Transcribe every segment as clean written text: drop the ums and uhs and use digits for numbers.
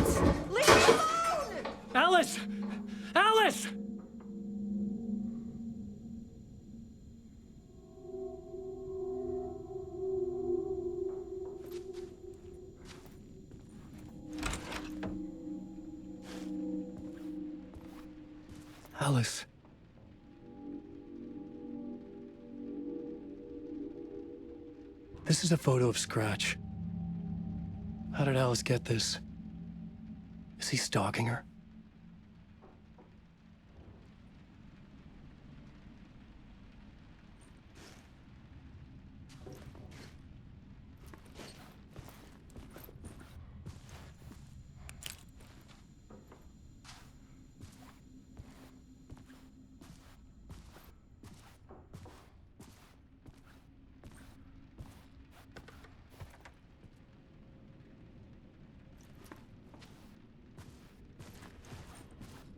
Leave me alone! Alice! Alice! Alice. This is a photo of Scratch. How did Alice get this? Is he stalking her?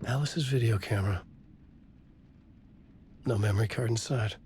Alice's video camera. No memory card inside.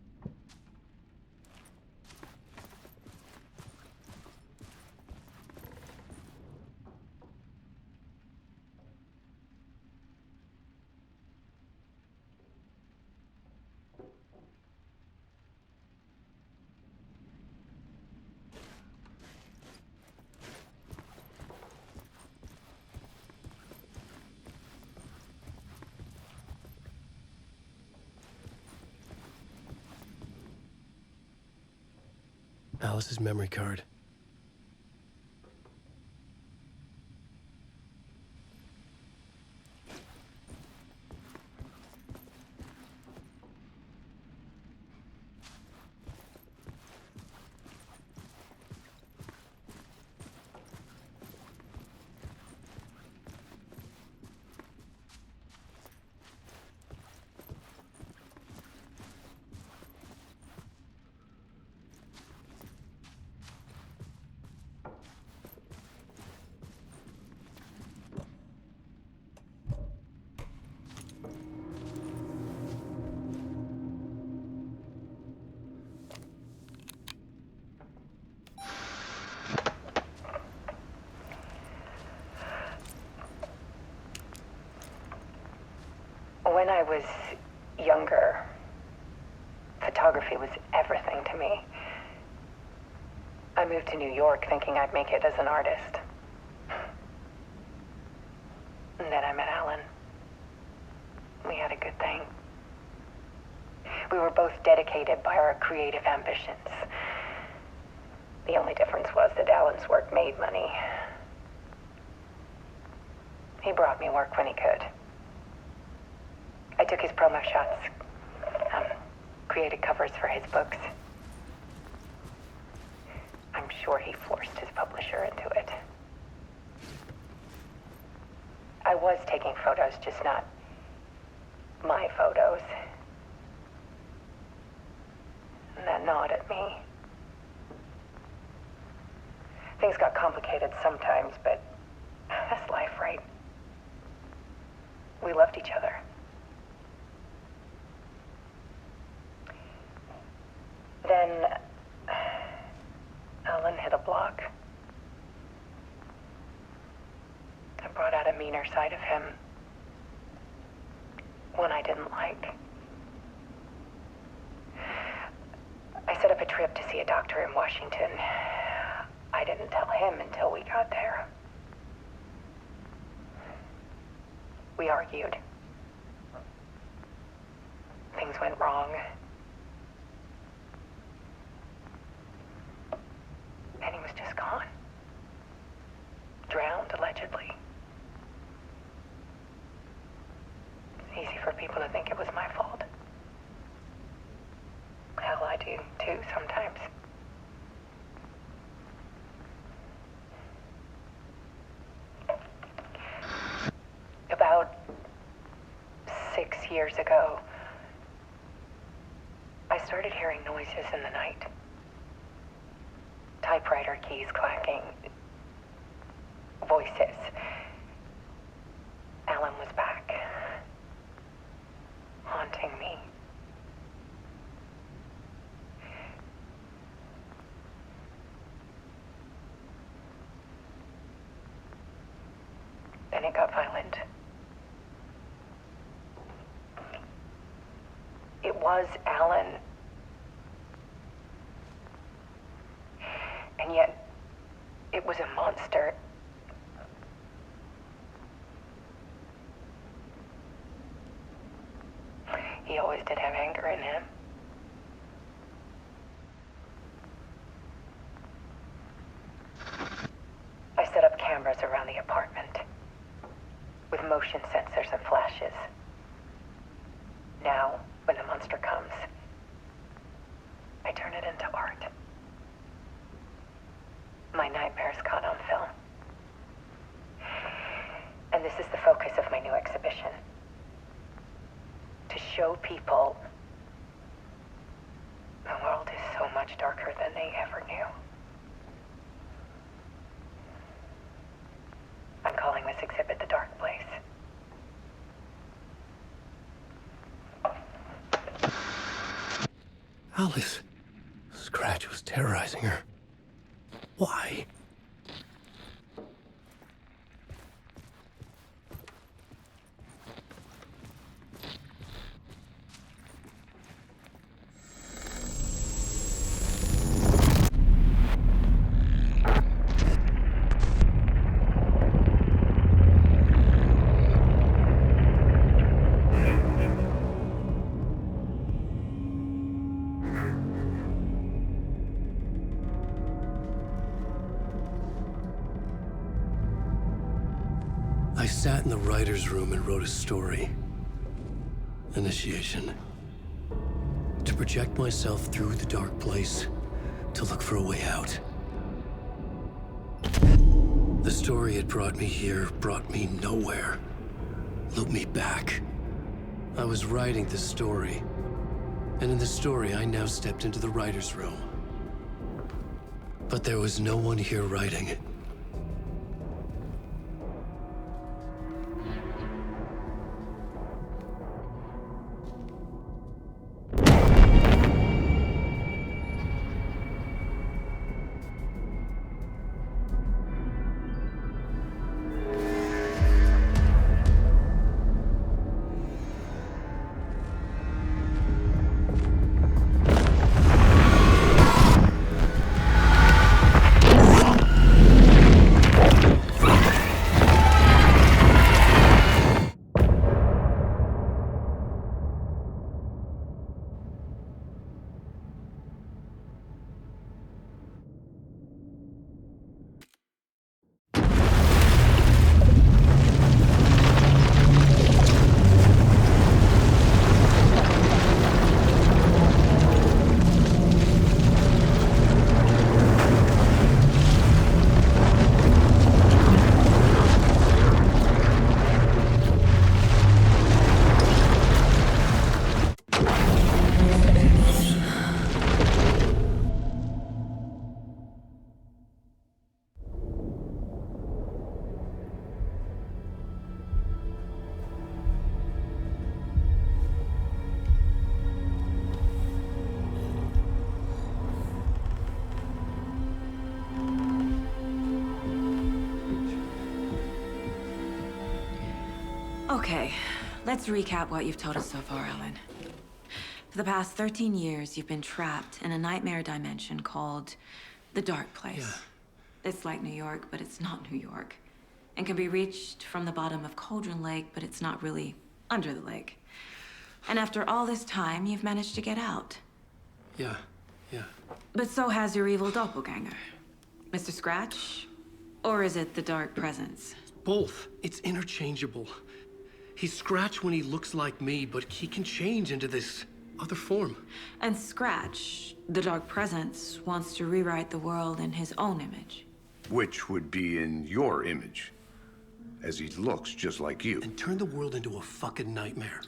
Alice's memory card. When I was younger, photography was everything to me. I moved to New York thinking I'd make it as an artist. And then I met Alan. We had a good thing. We were both dedicated by our creative ambitions. The only difference was that Alan's work made money. He brought me work when he could. I took his promo shots, created covers for his books. I'm sure he forced his publisher into it. I was taking photos, just not my photos. And that gnawed at me. Things got complicated sometimes, but that's life, right? We loved each other. Then Alan hit a block. I brought out a meaner side of him. One I didn't like. I set up a trip to see a doctor in Washington. I didn't tell him until we got there. We argued. Things went wrong. And he was just gone. Drowned, allegedly. It's easy for people to think it was my fault. Hell, I do too sometimes. About 6 years ago, I started hearing noises in the night. Typewriter keys clacking. Voices. Alan was back. Haunting me. it got violent. It was Alan. And yet, it was a monster. He always did have anger in him. I set up cameras around the apartment with motion sensors and flashes. Now, when the monster comes, I turn it into art. My nightmares caught on film. And this is the focus of my new exhibition. To show people the world is so much darker than they ever knew. I'm calling this exhibit The Dark Place. Alice. Scratch was terrorizing her. Why? I sat in the writer's room and wrote a story. Initiation. To project myself through the dark place, to look for a way out. The story had brought me here, brought me nowhere. Looped me back. I was writing the story. And in the story, I now stepped into the writer's room. But there was no one here writing it. Okay, let's recap what you've told us so far, Alan. For the past 13 years, you've been trapped in a nightmare dimension called the Dark Place. Yeah. It's like New York, but it's not New York. And can be reached from the bottom of Cauldron Lake, but it's not really under the lake. And after all this time, you've managed to get out. Yeah. But so has your evil doppelganger. Mr. Scratch? Or is it the Dark Presence? Both. It's interchangeable. He's Scratch when he looks like me, but he can change into this other form. And Scratch, the Dark Presence, wants to rewrite the world in his own image. Which would be in your image, as he looks just like you. And turn the world into a fucking nightmare.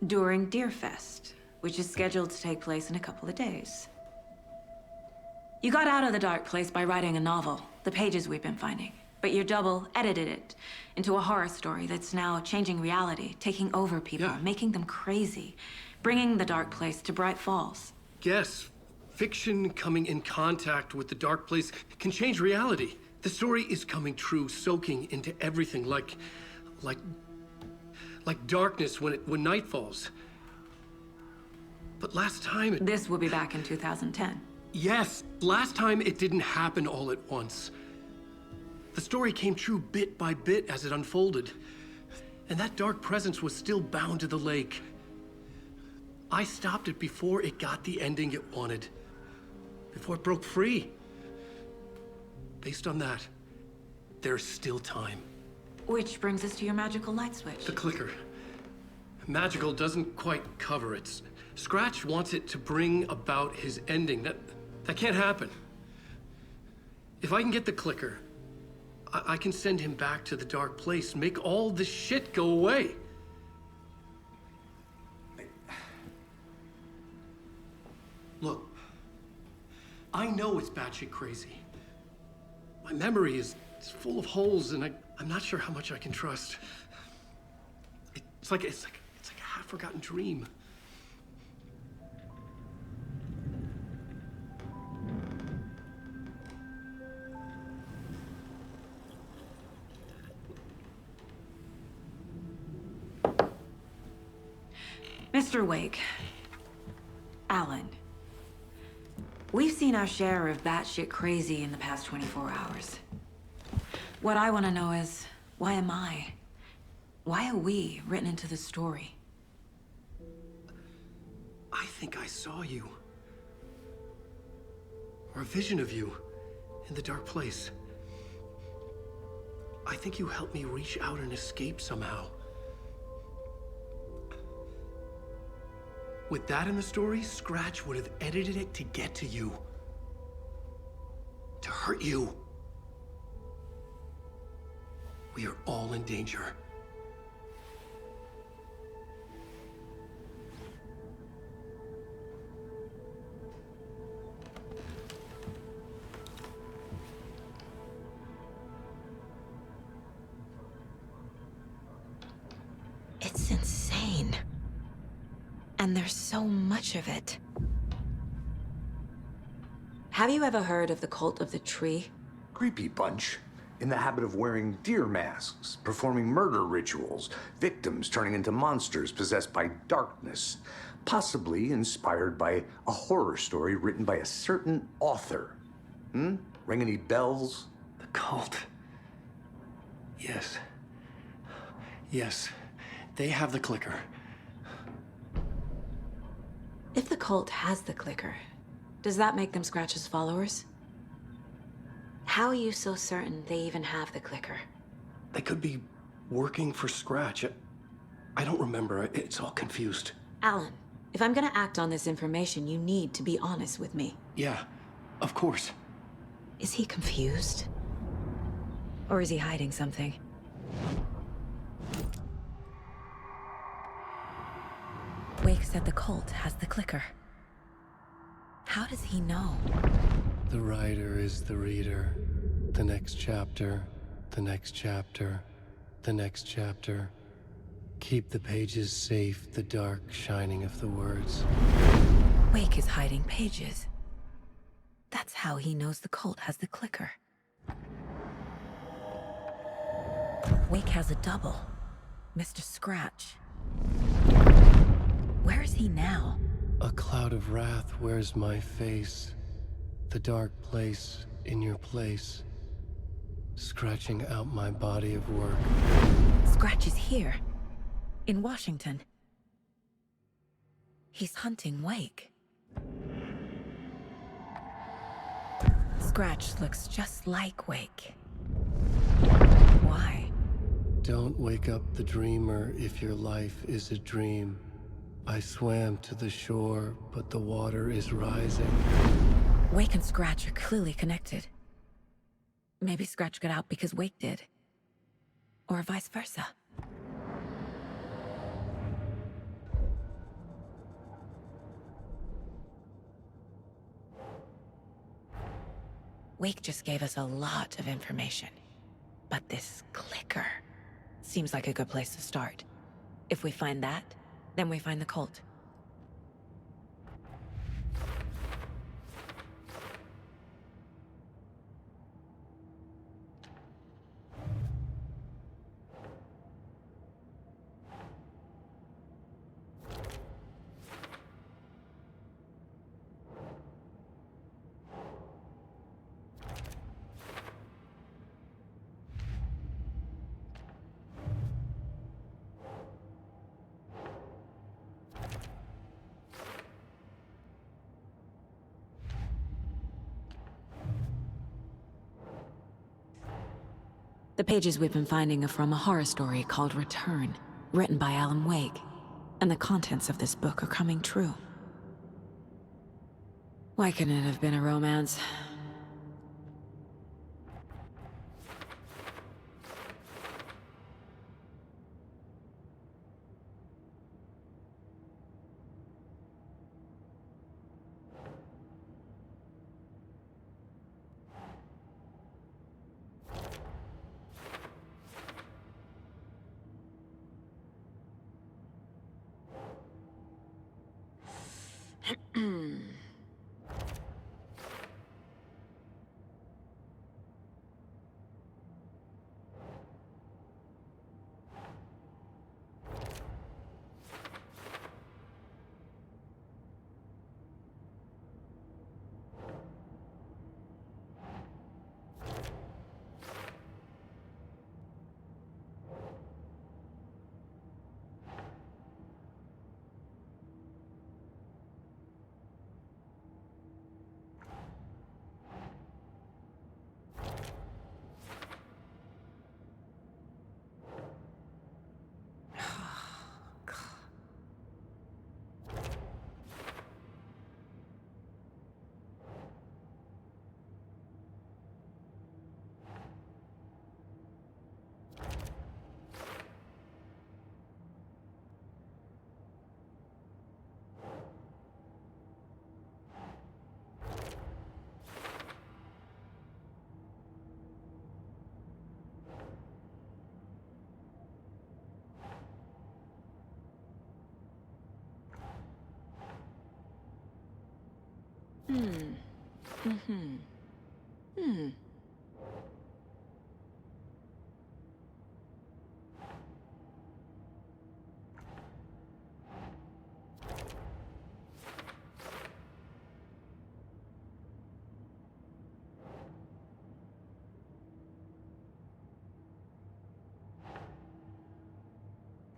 During Deerfest, which is scheduled to take place in a couple of days. You got out of the Dark Place by writing a novel, the pages we've been finding. But your double edited it into a horror story that's now changing reality, taking over people, making them crazy, bringing the Dark Place to Braight-Fals. Yes, fiction coming in contact with the Dark Place can change reality. The story is coming true, soaking into everything like like darkness when night falls. But last time it... This will be back in 2010. Yes, last time it didn't happen all at once. The story came true bit by bit as it unfolded. And that dark presence was still bound to the lake. I stopped it before it got the ending it wanted. Before it broke free. Based on that, there's still time. Which brings us to your magical light switch. The clicker. Magical doesn't quite cover it. Scratch wants it to bring about his ending. That can't happen. If I can get the clicker, I can send him back to the dark place, make all this shit go away. Look, I know it's batshit crazy. My memory is full of holes, and I'm not sure how much I can trust. It's like a half-forgotten dream. Mr. Wake, Alan, we've seen our share of batshit crazy in the past 24 hours. What I want to know is, why am I? Why are we written into the story? I think I saw you. Or a vision of you in the dark place. I think you helped me reach out and escape somehow. With that in the story, Scratch would have edited it to get to you. To hurt you. We are all in danger. It's insane. And there's so much of it. Have you ever heard of the cult of the tree? Creepy bunch. In the habit of wearing deer masks, performing murder rituals, victims turning into monsters possessed by darkness, possibly inspired by a horror story written by a certain author. Ring any bells? The cult. Yes. Yes. They have the clicker. If the cult has the clicker, does that make them Scratch's followers? How are you so certain they even have the clicker? They could be working for Scratch. I don't remember. It's all confused. Alan, if I'm gonna act on this information, you need to be honest with me. Yeah, of course. Is he confused? Or is he hiding something? Wake said the cult has the clicker. How does he know? The writer is the reader. The next chapter, the next chapter, the next chapter. Keep the pages safe, the dark shining of the words. Wake is hiding pages. That's how he knows the cult has the clicker. Wake has a double. Mr. Scratch. Where is he now? A cloud of wrath wears my face. The dark place in your place. Scratching out my body of work. Scratch is here. In Washington. He's hunting Wake. Scratch looks just like Wake. Why? Don't wake up the dreamer if your life is a dream. I swam to the shore, but the water is rising. Wake and Scratch are clearly connected. Maybe Scratch got out because Wake did. Or vice versa. Wake just gave us a lot of information. But this clicker seems like a good place to start. If we find that, then we find the cult. The pages we've been finding are from a horror story called Return, written by Ellis Weyk. And the contents of this book are coming true. Why couldn't it have been a romance?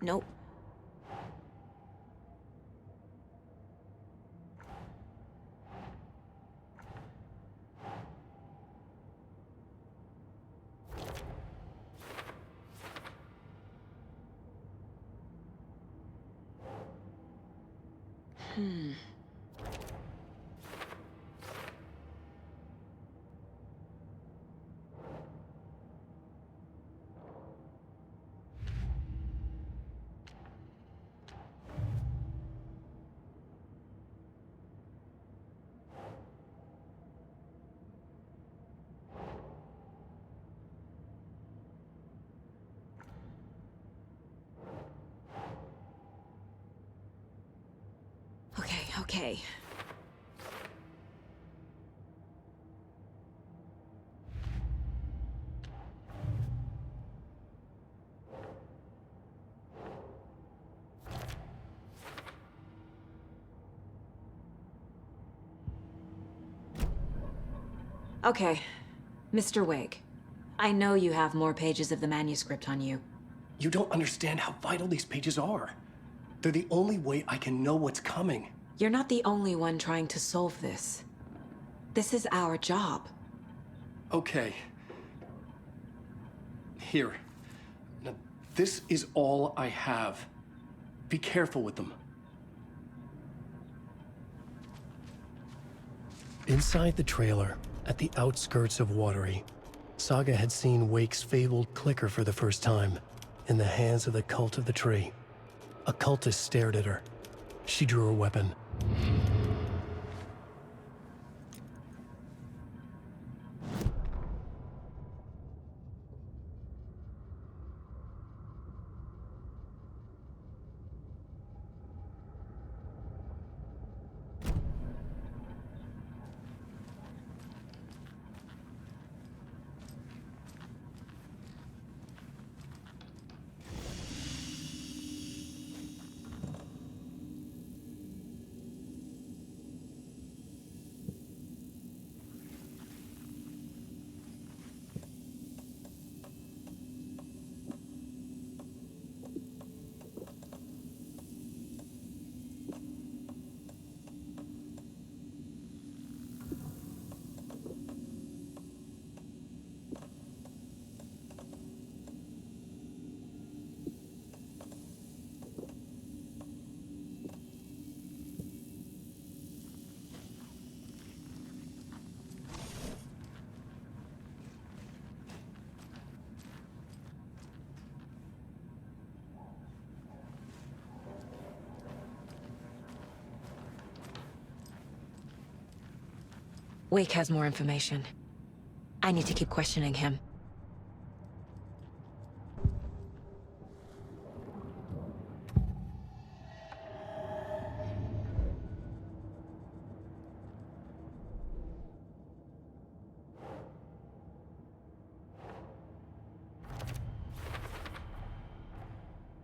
Nope. Okay. Okay, Mr. Wake. I know you have more pages of the manuscript on you. You don't understand how vital these pages are. They're the only way I can know what's coming. You're not the only one trying to solve this. This is our job. Okay. Here. Now, this is all I have. Be careful with them. Inside the trailer, at the outskirts of Watery, Saga had seen Wake's fabled clicker for the first time, in the hands of the Cult of the Tree. A cultist stared at her. She drew her weapon. Wake has more information. I need to keep questioning him.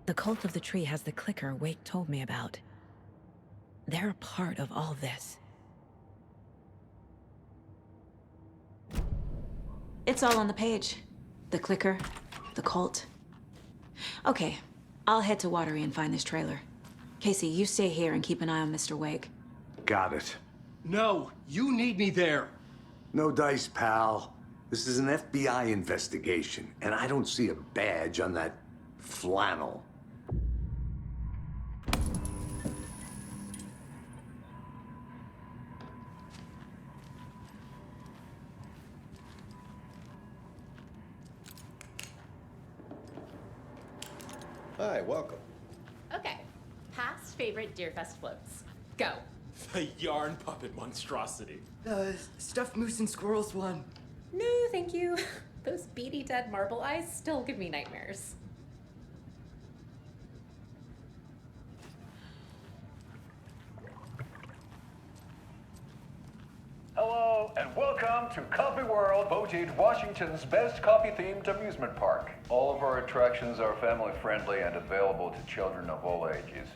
The cult of the tree has the clicker Wake told me about. They're a part of all this. It's all on the page. The clicker, the cult. Okay, I'll head to Watery and find this trailer. Casey, you stay here and keep an eye on Mr. Wake. Got it. No, you need me there. No dice, pal. This is an FBI investigation, and I don't see a badge on that flannel. Hi, welcome. Okay, past favorite Deerfest floats. Go. The yarn puppet monstrosity. Stuffed moose and squirrels one. No, thank you. Those beady dead marble eyes still give me nightmares. Hello, and welcome to Coffee World, voted Washington's best coffee-themed amusement park. All of our attractions are family-friendly and available to children of all ages,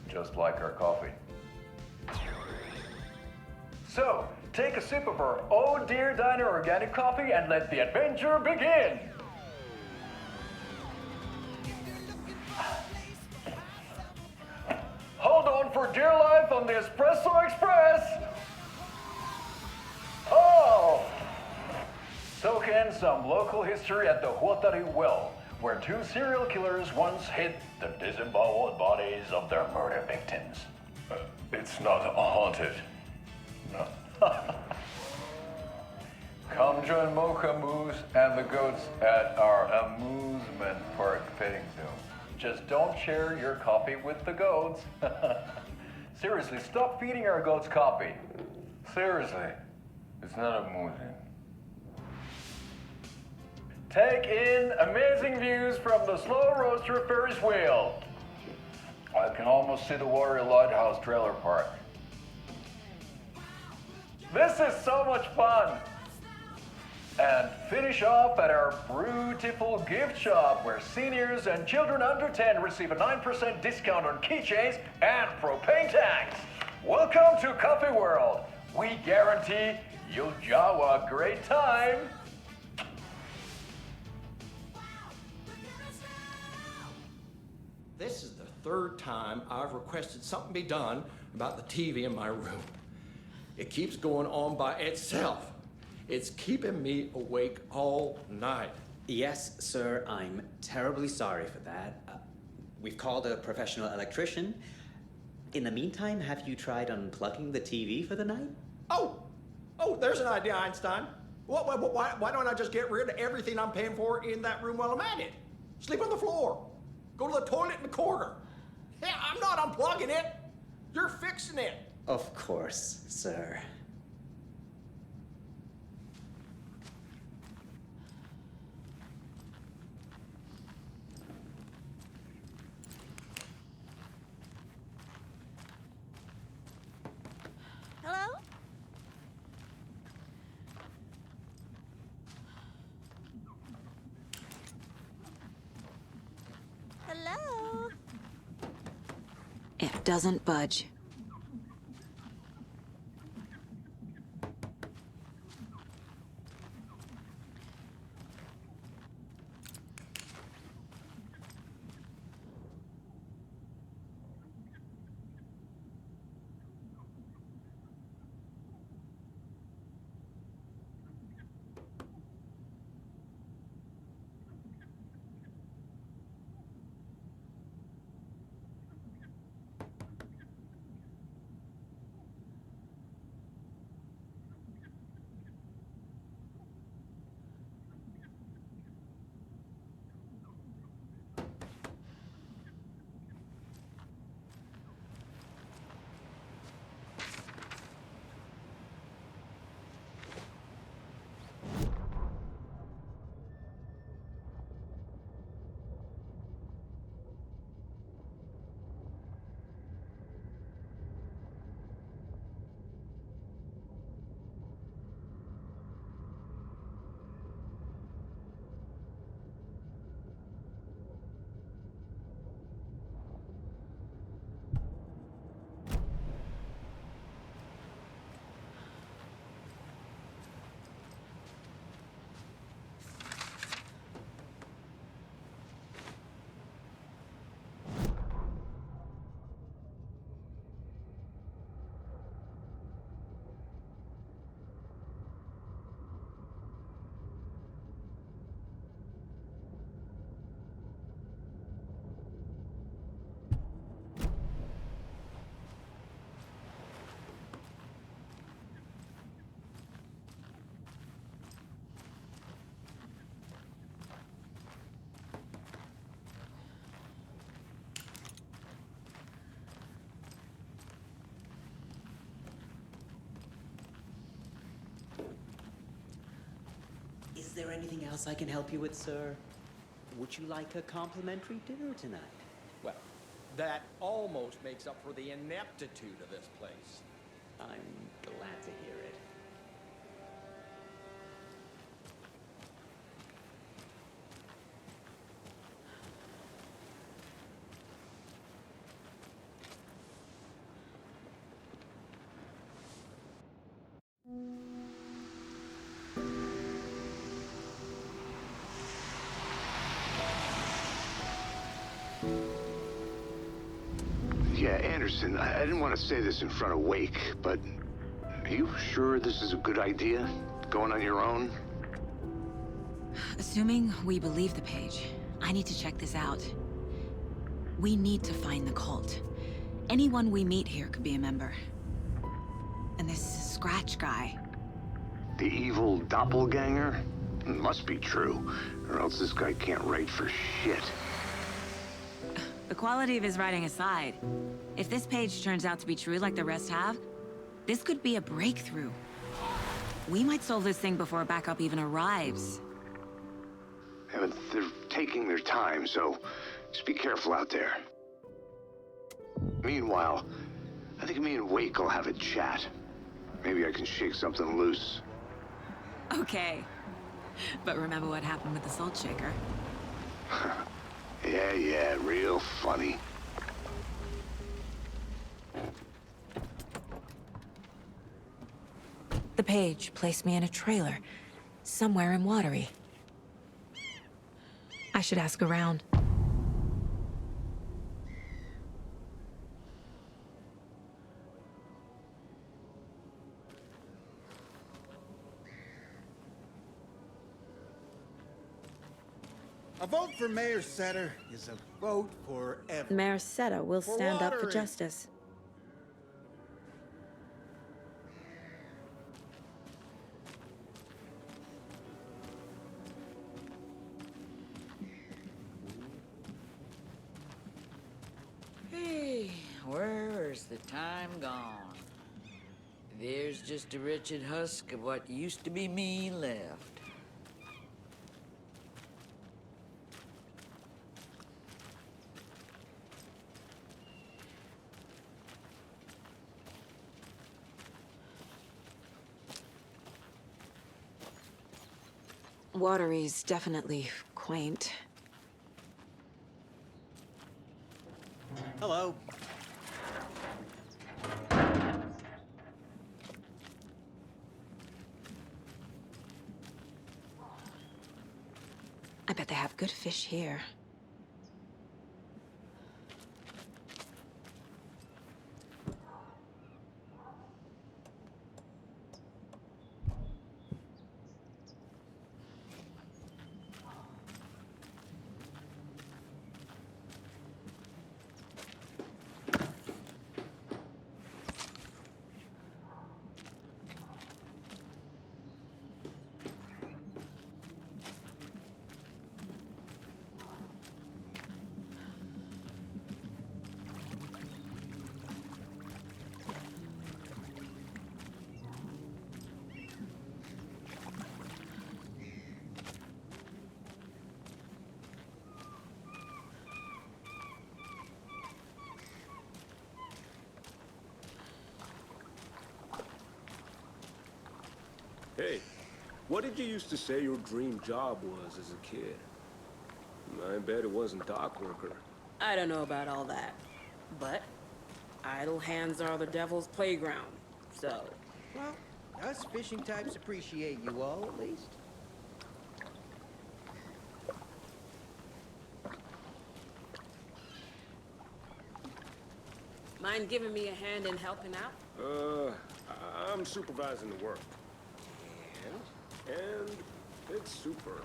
just like our coffee. So, take a sip of our Oh Dear Diner organic coffee and let the adventure begin! Hold on for dear life on the Espresso Express! Oh! Soak in some local history at the Huatari Well, where two serial killers once hid the disemboweled bodies of their murder victims. It's not haunted. No. Come join Mocha Moose and the goats at our amusement park petting zoo. Just don't share your coffee with the goats. Seriously, stop feeding our goats coffee. Seriously. It's not amusing. Take in amazing views from the Slow Roaster Ferris wheel. I can almost see the Watery Lighthouse trailer park. This is so much fun! And finish off at our beautiful gift shop where seniors and children under 10 receive a 9% discount on keychains and propane tanks. Welcome to Coffee World. We guarantee you'll jaw a great time. This is the third time I've requested something be done about the TV in my room. It keeps going on by itself. It's keeping me awake all night. Yes, sir, I'm terribly sorry for that. We've called a professional electrician. In the meantime, have you tried unplugging the TV for the night? Oh, there's an idea, Einstein. Why don't I just get rid of everything I'm paying for in that room while I'm at it? Sleep on the floor. Go to the toilet in the corner. Yeah, I'm not unplugging it. You're fixing it. Of course, sir. Hello? Hello? It doesn't budge. there anything else I can help you with, sir? Would you like a complimentary dinner tonight? Well, that almost makes up for the ineptitude of this place. I'm glad to hear it. Yeah, Anderson, I didn't want to say this in front of Wake, but are you sure this is a good idea? Going on your own? Assuming we believe the page, I need to check this out. We need to find the cult. Anyone we meet here could be a member. And this Scratch guy. The evil doppelganger? Must be true, or else this guy can't write for shit. The quality of his writing aside, if this page turns out to be true like the rest have, this could be a breakthrough. We might solve this thing before backup even arrives. Yeah, but they're taking their time, so just be careful out there. Meanwhile, I think me and Wake will have a chat. Maybe I can shake something loose. Okay. But remember what happened with the salt shaker? Yeah, real funny. The page placed me in a trailer, somewhere in Watery. I should ask around. A vote for Mayor Setter is a vote for everyone. Mayor Seta will For stand up for Watery. justice. Hey, where's the time gone? There's just a wretched husk of what used to be me left. Watery's definitely quaint. Hello. I bet they have good fish here. Hey, what did you used to say your dream job was as a kid? I bet it wasn't dock worker. I don't know about all that, but idle hands are the devil's playground, so... Well, us fishing types appreciate you all, at least. Mind giving me a hand in helping out? I'm supervising the work. And it's super.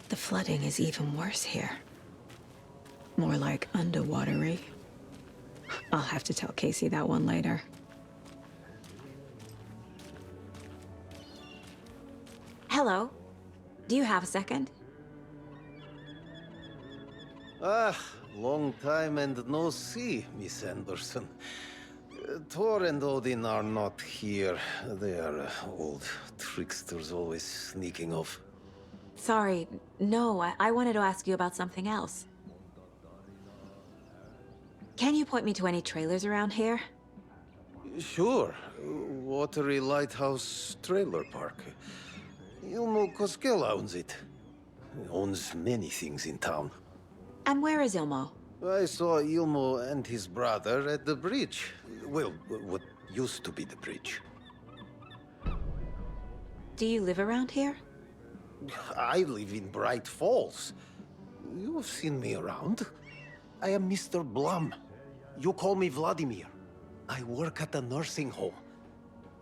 The flooding is even worse here. More like underwatery. I'll have to tell Casey that one later. Hello. Do you have a second? Long time and no see, Miss Anderson. Thor and Odin are not here. They are old tricksters always sneaking off. Sorry, no, I wanted to ask you about something else. Can you point me to any trailers around here? Sure. Watery Lighthouse Trailer Park. Ilmo Koskela owns it. He owns many things in town. And where is Ilmo? I saw Ilmo and his brother at the bridge. Well, what used to be the bridge. Do you live around here? I live in Braight-Fåls. You've seen me around. I am Mr. Blum. You call me Vladimir. I work at a nursing home.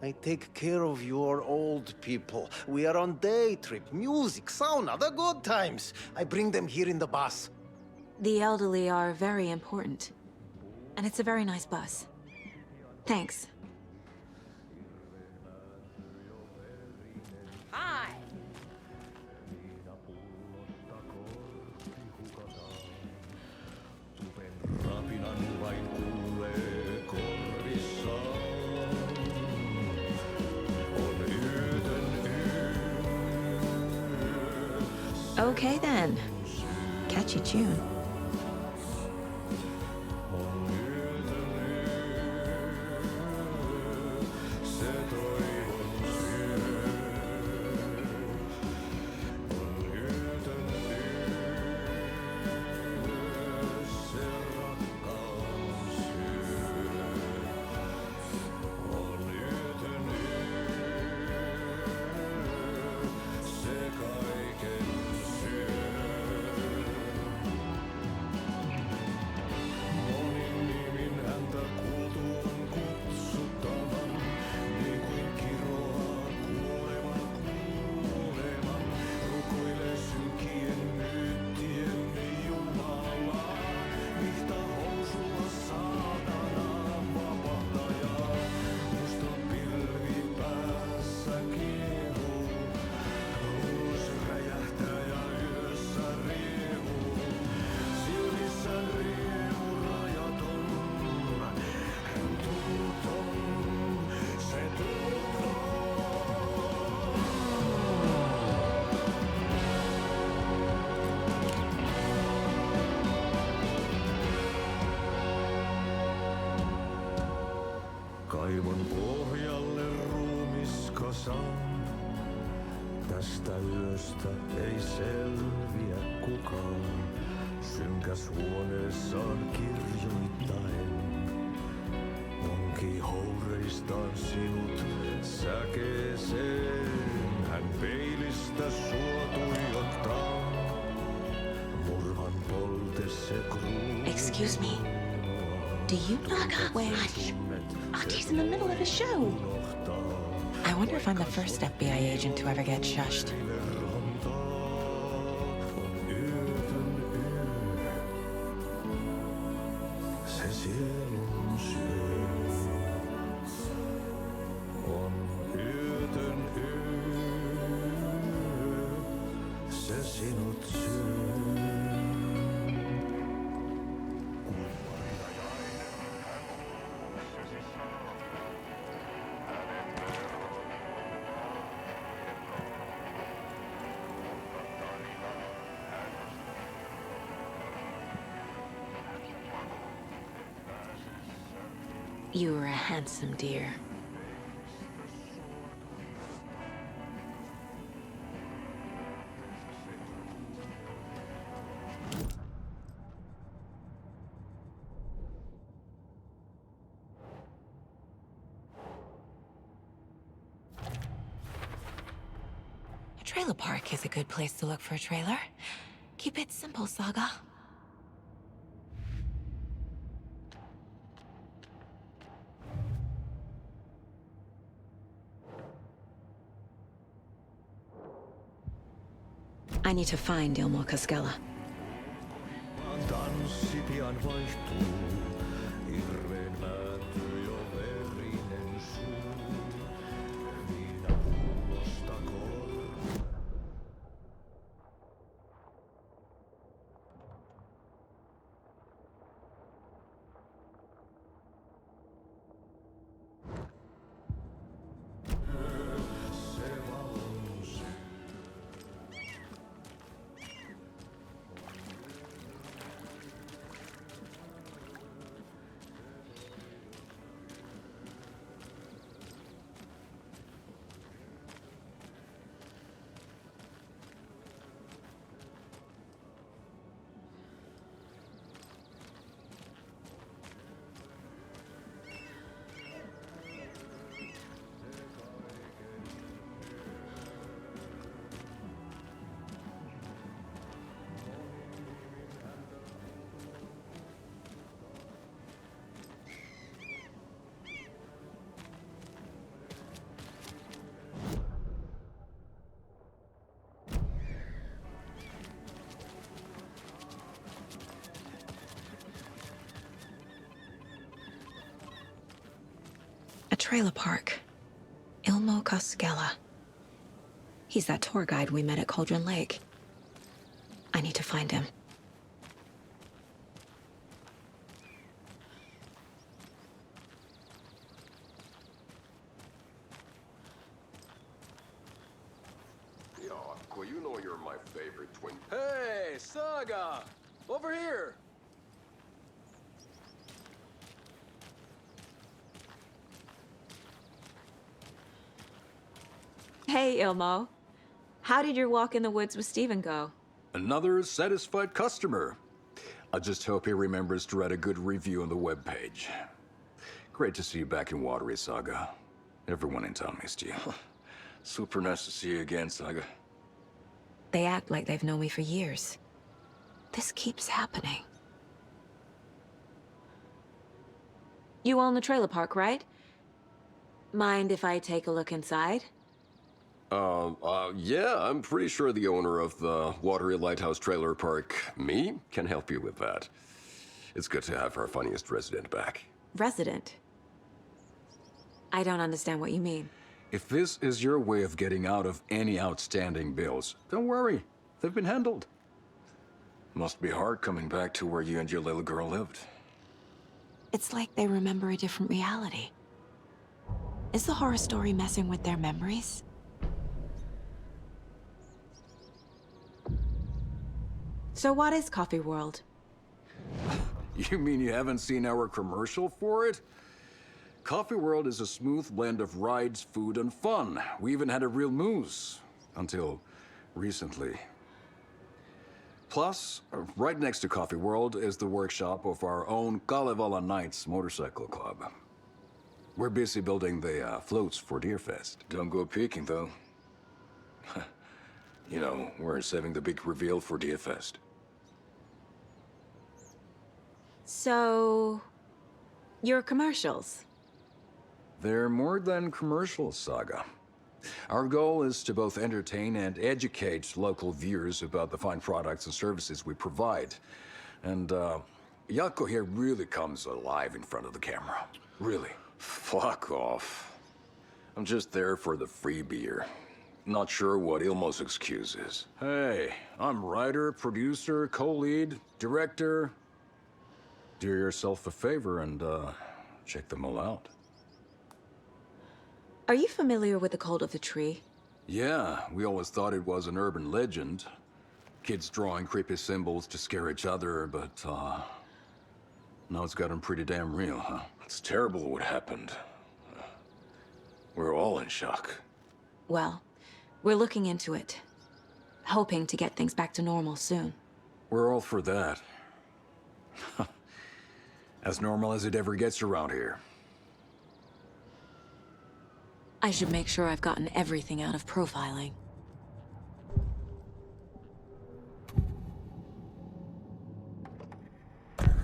I take care of your old people. We are on day trip, music, sauna, the good times. I bring them here in the bus. The elderly are very important. And it's a very nice bus. Thanks. Hi! Okay then. Catchy tune. Kaivon pohjalle ruumiskasan. Tästä yöstä ei selviä kukaan. Synkäs huoneessaan kirjoittain. Onki houreistaan sinut säkeeseen. Hän peilistä sua tuijottaa. Murhan polte se kruunu. Excuse me. Do you know where? Artie's in the middle of a show. I wonder if I'm the first FBI agent to ever get shushed. You were a handsome dear. A trailer park is a good place to look for a trailer. Keep it simple, Saga. I need to find Ilmo Koskela. Tanssi pian vaihtuu. Irveen päätyy jo verinen suu. Viinapullosta trailer park. Ilmo Koskela. He's that tour guide we met at Cauldron Lake. I need to find him. Yako, you know you're my favorite twin. Hey, Saga! Over here! Hey, Ilmo. How did your walk in the woods with Steven go? Another satisfied customer. I just hope he remembers to write a good review on the webpage. Great to see you back in Watery, Saga. Everyone in town missed you. Super nice to see you again, Saga. They act like they've known me for years. This keeps happening. You own the trailer park, right? Mind if I take a look inside? Yeah, I'm pretty sure the owner of the Watery Lighthouse Trailer Park, me, can help you with that. It's good to have our funniest resident back. Resident? I don't understand what you mean. If this is your way of getting out of any outstanding bills, don't worry. They've been handled. Must be hard coming back to where you and your little girl lived. It's like they remember a different reality. Is the horror story messing with their memories? So what is Coffee World? You mean you haven't seen our commercial for it? Coffee World is a smooth blend of rides, food, and fun. We even had a real moose. Until recently. Plus, right next to Coffee World is the workshop of our own Kalevala Knights Motorcycle Club. We're busy building the floats for Deerfest. Don't go peeking, though. You know, we're saving the big reveal for Deerfest. So... your commercials? They're more than commercials, Saga. Our goal is to both entertain and educate local viewers about the fine products and services we provide. And, Yako here really comes alive in front of the camera. Really. Fuck off. I'm just there for the free beer. Not sure what Ilmo's excuse is. Hey, I'm writer, producer, co-lead, director. Do yourself a favor and, check them all out. Are you familiar with the Cult of the Tree? Yeah, we always thought it was an urban legend. Kids drawing creepy symbols to scare each other, but, now it's gotten pretty damn real, huh? It's terrible what happened. We're all in shock. Well, we're looking into it. Hoping to get things back to normal soon. We're all for that. As normal as it ever gets around here. I should make sure I've gotten everything out of profiling.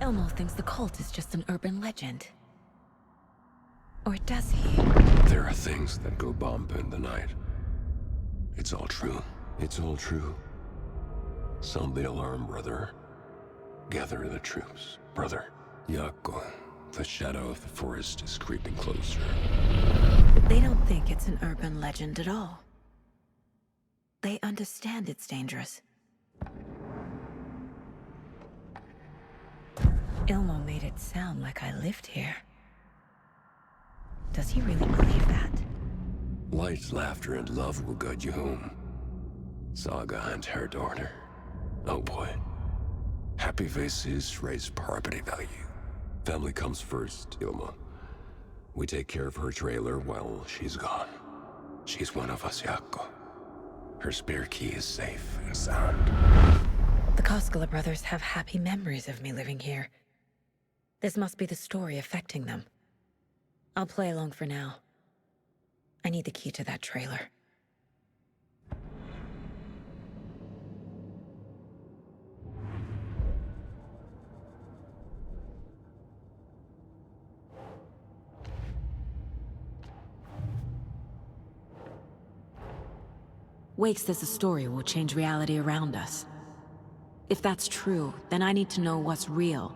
Elmo thinks the cult is just an urban legend. Or does he? There are things that go bump in the night. It's all true. It's all true. Sound the alarm, brother. Gather the troops, brother. Yako, the shadow of the forest is creeping closer. They don't think it's an urban legend at all. They understand it's dangerous. Ilmo made it sound like I lived here. Does he really believe that? Light, laughter, and love will guide you home. Saga and her daughter. Oh boy. Happy faces raise property value. Family comes first, Ilma. We take care of her trailer while she's gone. She's one of us, Yako. Her spare key is safe and sound. The Koskela brothers have happy memories of me living here. This must be the story affecting them. I'll play along for now. I need the key to that trailer. Wake says the story will change reality around us. If that's true, then I need to know what's real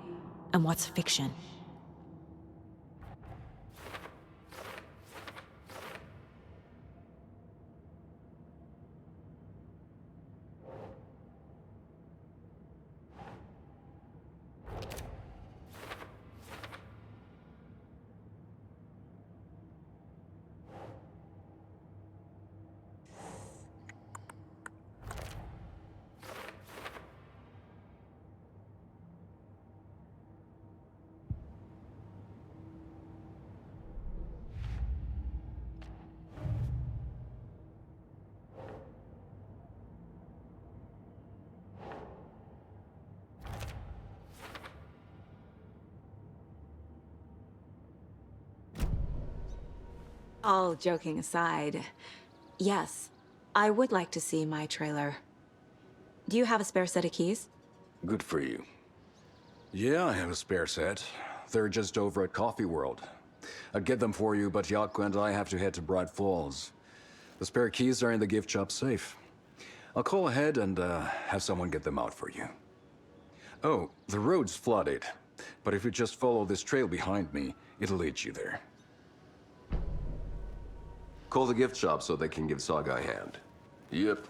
and what's fiction. All joking aside, yes, I would like to see my trailer. Do you have a spare set of keys? Good for you. Yeah, I have a spare set. They're just over at Coffee World. I'll get them for you, but Jaakko and I have to head to Braight-Fals. The spare keys are in the gift shop safe. I'll call ahead and have someone get them out for you. Oh, the road's flooded, but if you just follow this trail behind me, it'll lead you there. Call the gift shop so they can give Saga a hand. Yep.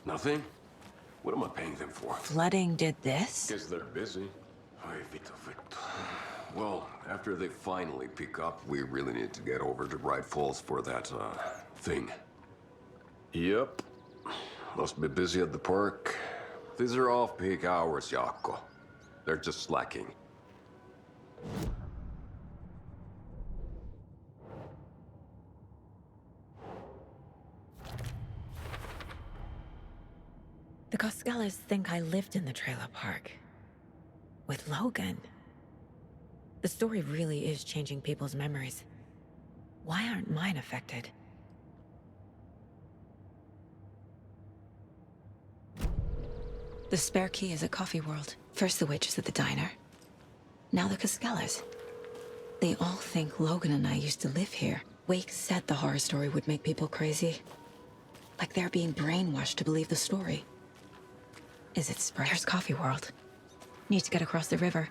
Nothing? What am I paying them for? Flooding did this? Guess they're busy. Well, after they finally pick up, we really need to get over to Braight-Fals for that, thing. Yep. Must be busy at the park. These are off-peak hours, Jaakko. They're just slacking. The Koskellas think I lived in the trailer park. With Logan. The story really is changing people's memories. Why aren't mine affected? The spare key is at Coffee World. First the witches at the diner. Now the Koskellas. They all think Logan and I used to live here. Wake said the horror story would make people crazy. Like they're being brainwashed to believe the story. Is it spread? There's Coffee World. Need to get across the river.